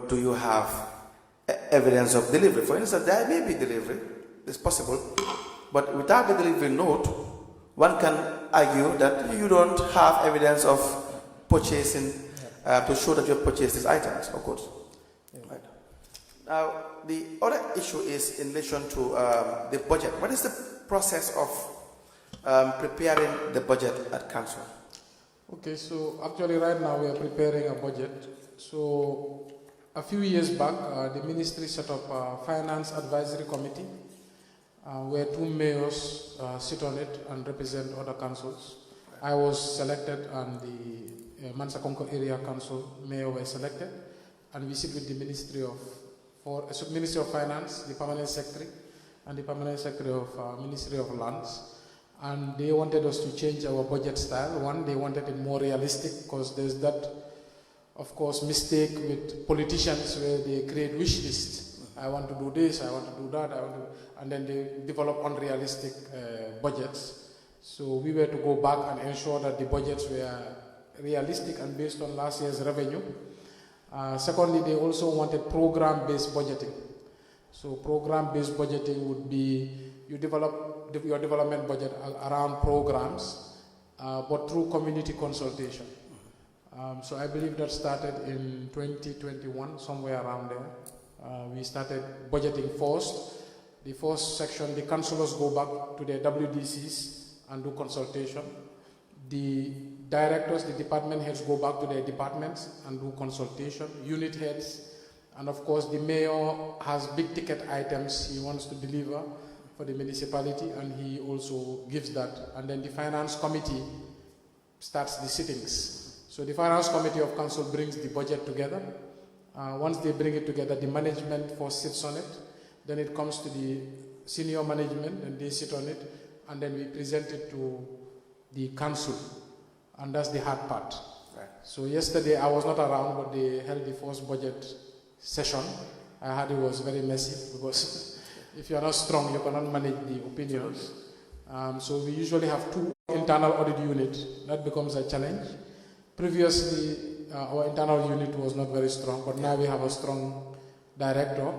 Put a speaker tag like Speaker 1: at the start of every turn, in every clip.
Speaker 1: but do you have evidence of delivery? For instance, there may be delivery, it's possible, but without the delivery note, one can argue that you don't have evidence of purchasing to show that you have purchased these items, of course. Yeah. Right. Now, the other issue is in relation to the budget. What is the process of preparing the budget at council?
Speaker 2: Okay, so actually right now we are preparing a budget. So a few years back, the ministry set up a finance advisory committee where two mayors sit on it and represent other councils. I was selected and the Mansakonko Area Council mayor was selected, and we sit with the Ministry of Finance, the Permanent Secretary, and the Permanent Secretary of Ministry of Lands. And they wanted us to change our budget style. One, they wanted it more realistic because there's that, of course, mistake with politicians where they create wish lists. I want to do this, I want to do that, and then they develop unrealistic budgets. So we were to go back and ensure that the budgets were realistic and based on last year's revenue. Secondly, they also wanted program-based budgeting. So program-based budgeting would be you develop your development budget around programs, but through community consultation. So I believe that started in 2021, somewhere around there. We started budgeting first. The first section, the councillors go back to their WDCs and do consultation. The directors, the department heads go back to their departments and do consultation. Unit heads, and of course the mayor has big ticket items he wants to deliver for the municipality, and he also gives that. And then the finance committee starts the sittings. So the finance committee of council brings the budget together. Once they bring it together, the management first sits on it. Then it comes to the senior management, and they sit on it. And then we present it to the council. And that's the hard part. Right. So yesterday I was not around, but they held the first budget session. I heard it was very messy because if you are not strong, you cannot manage the opinions. So we usually have two internal audit units. That becomes a challenge. Previously, our internal unit was not very strong, but now we have a strong director.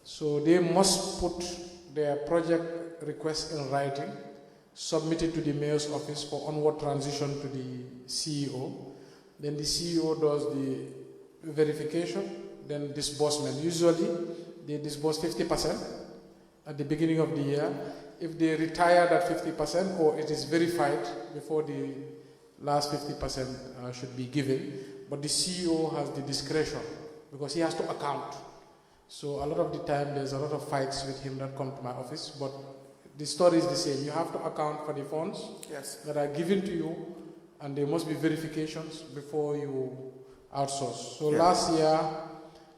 Speaker 2: So they must put their project request in writing, submit it to the mayor's office for onward transition to the CEO. Then the CEO does the verification, then disbursement. Usually, they disburse 50% at the beginning of the year. If they retire that 50% or it is verified before the last 50% should be given, but the CEO has the discretion because he has to account. So a lot of the time there's a lot of fights with him that come to my office, but the story is the same. You have to account for the funds that are given to you, and there must be verifications before you outsource. So last year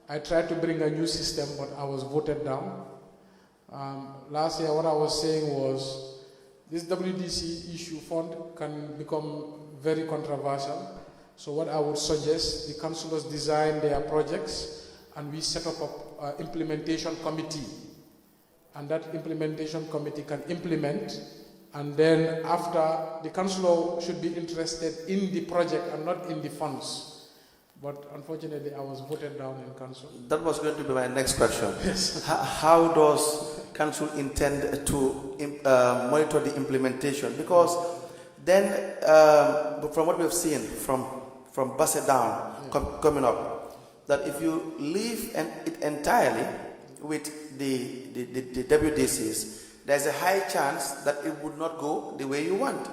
Speaker 2: I tried to bring a new system, but I was voted down. Last year what I was saying was this WDC issue fund can become very controversial. So what I would suggest, the councillors design their projects and we set up an implementation committee. And that implementation committee can implement, and then after, the councillor should be interested in the project and not in the funds. But unfortunately, I was voted down in council.
Speaker 1: That was going to be my next question.
Speaker 2: Yes.
Speaker 1: How does council intend to monitor the implementation? Because then, from what we have seen from Basse down coming up, that if you leave it entirely with the WDCs, there's a high chance that it would not go the way you want.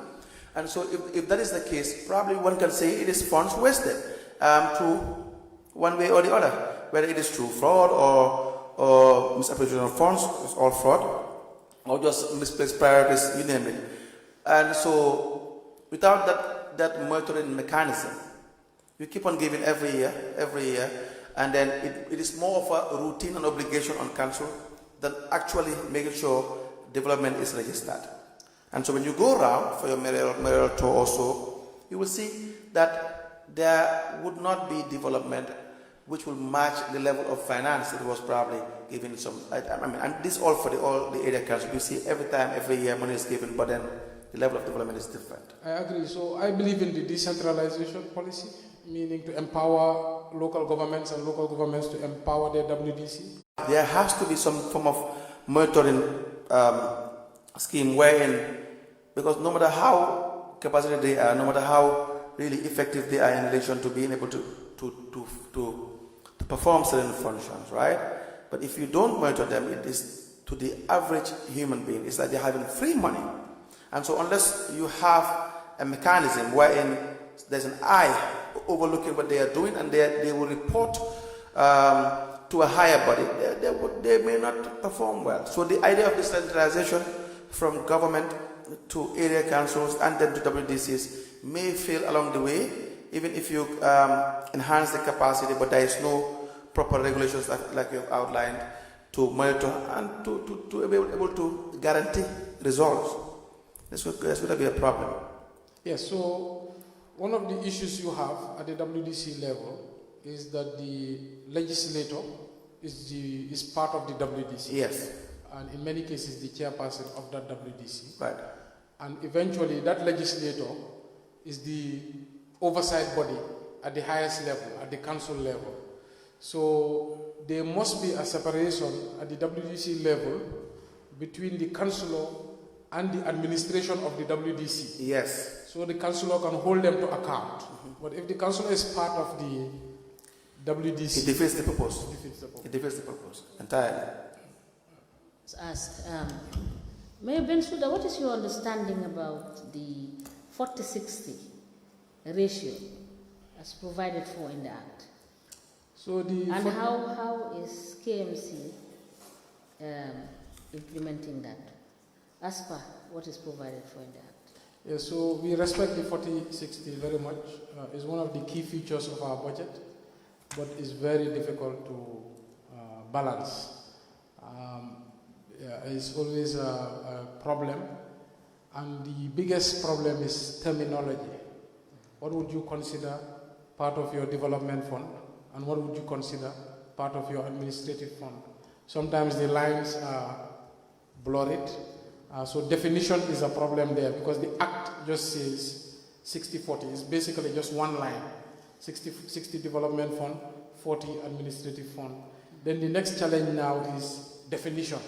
Speaker 1: And so if that is the case, probably one can say it is funds wasted through one way or the other, whether it is through fraud or misappropriation of funds, it's all fraud, or just misplaced priorities, you name it. And so without that monitoring mechanism, you keep on giving every year, and then it is more of a routine and obligation on council than actually making sure development is registered. And so when you go around for your mayoral tour also, you will see that there would not be development which will match the level of finance that was probably given some. And this all for all the area council. You see every year money is given, but then the level of development is different.
Speaker 2: I agree. So I believe in the decentralization policy, meaning to empower local governments and local governments to empower their WDC?
Speaker 1: There has to be some form of monitoring scheme wherein, because no matter how capacity they are, no matter how really effective they are in relation to being able to perform certain functions, right? But if you don't monitor them, it is to the average human being, it's like they're having free money. And so unless you have a mechanism wherein there's an eye overlooking what they are doing and they will report to a higher body, they may not perform well. So the idea of decentralization from government to area councils and then to WDCs may fail along the way, even if you enhance the capacity, but there is no proper regulations like you've outlined to monitor and to be able to guarantee results. That's going to be a problem.
Speaker 2: Yes, so one of the issues you have at the WDC level is that the legislator is part of the WDC.
Speaker 1: Yes.
Speaker 2: And in many cases, the chairperson of that WDC.
Speaker 1: Right.
Speaker 2: And eventually, that legislator is the oversight body at the highest level, at the council level. So there must be a separation at the WDC level between the councillor and the administration of the WDC.
Speaker 1: Yes.
Speaker 2: So the councillor can hold them to account. But if the councillor is part of the WDC,
Speaker 1: it defeats the purpose.
Speaker 2: It defeats the purpose
Speaker 1: Entirely.
Speaker 3: Let's ask Mayor Bensouda, what is your understanding about the 40-60 ratio as provided for in the Act?
Speaker 2: So
Speaker 3: and how is KMC implementing that as per what is provided for in the Act?
Speaker 2: Yes, so we respect the 40-60 very much. It's one of the key features of our budget, but it's very difficult to balance. It's always a problem, and the biggest problem is terminology. What would you consider part of your development fund, and what would you consider part of your administrative fund? Sometimes the lines are blurred, so definition is a problem there, because the Act just says 60-40. It's basically just one line, 60 development fund, 40 administrative fund. Then the next challenge now is definition.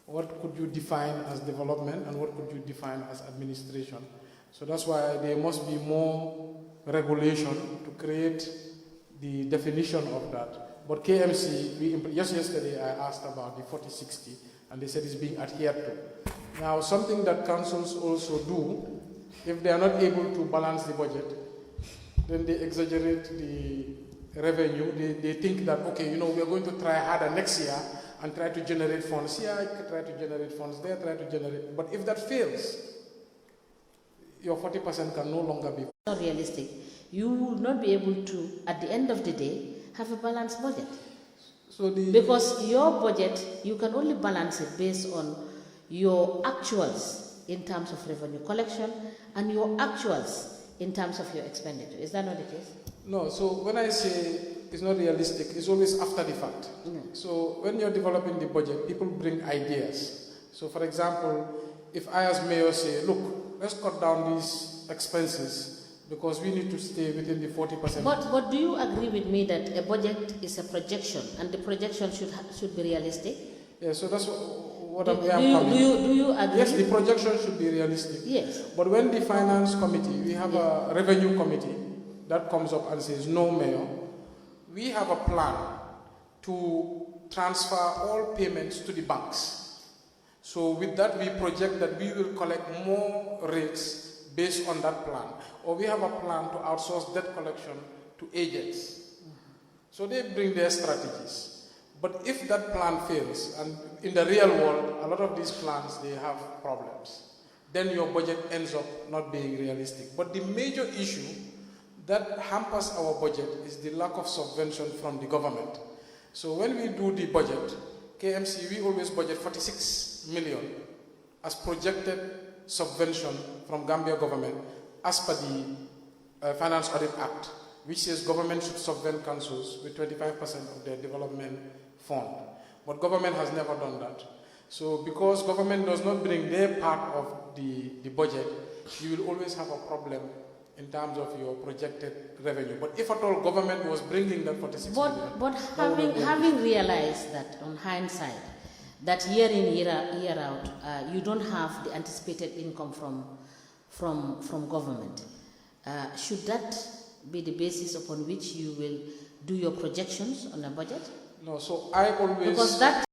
Speaker 2: What could you define as development and what could you define as administration? So that's why there must be more regulation to create the definition of that. But KMC, just yesterday I asked about the 40-60 and they said it's being adhered to. Now something that councils also do, if they are not able to balance the budget, then they exaggerate the revenue. They think that, okay, we are going to try harder next year and try to generate funds. Here I try to generate funds, there try to generate. But if that fails, your 40% can no longer be.
Speaker 3: Not realistic. You will not be able to, at the end of the day, have a balanced budget.
Speaker 2: So
Speaker 3: because your budget, you can only balance it based on your actuals in terms of revenue collection and your actuals in terms of your expenditure. Is that not the case?
Speaker 2: No, so when I say it's not realistic, it's always after the fact. So when you're developing the budget, people bring ideas. So for example, if I as mayor say, look, let's cut down these expenses because we need to stay within the 40%.
Speaker 3: But do you agree with me that a budget is a projection and the projection should be realistic?
Speaker 2: Yeah, so that's what
Speaker 3: do you agree?
Speaker 2: Yes, the projection should be realistic.
Speaker 3: Yes.
Speaker 2: But when the finance committee, we have a revenue committee that comes up and says, no, mayor, we have a plan to transfer all payments to the banks. So with that, we project that we will collect more rates based on that plan. Or we have a plan to outsource debt collection to agents. So they bring their strategies. But if that plan fails, and in the real world, a lot of these plans, they have problems, then your budget ends up not being realistic. But the major issue that hampers our budget is the lack of subvention from the government. So when we do the budget, KMC, we always budget 46 million as projected subvention from Gambia government as per the Finance Audit Act, which says government should subvent councils with 25% of their development fund. But government has never done that. So because government does not bring their part of the budget, you will always have a problem in terms of your projected revenue. But if at all government was bringing that 46 million,
Speaker 3: but having realized that on hindsight, that year in, year out, you don't have the anticipated income from government, should that be the basis upon which you will do your projections on a budget?
Speaker 2: no, so I always...
Speaker 3: Because that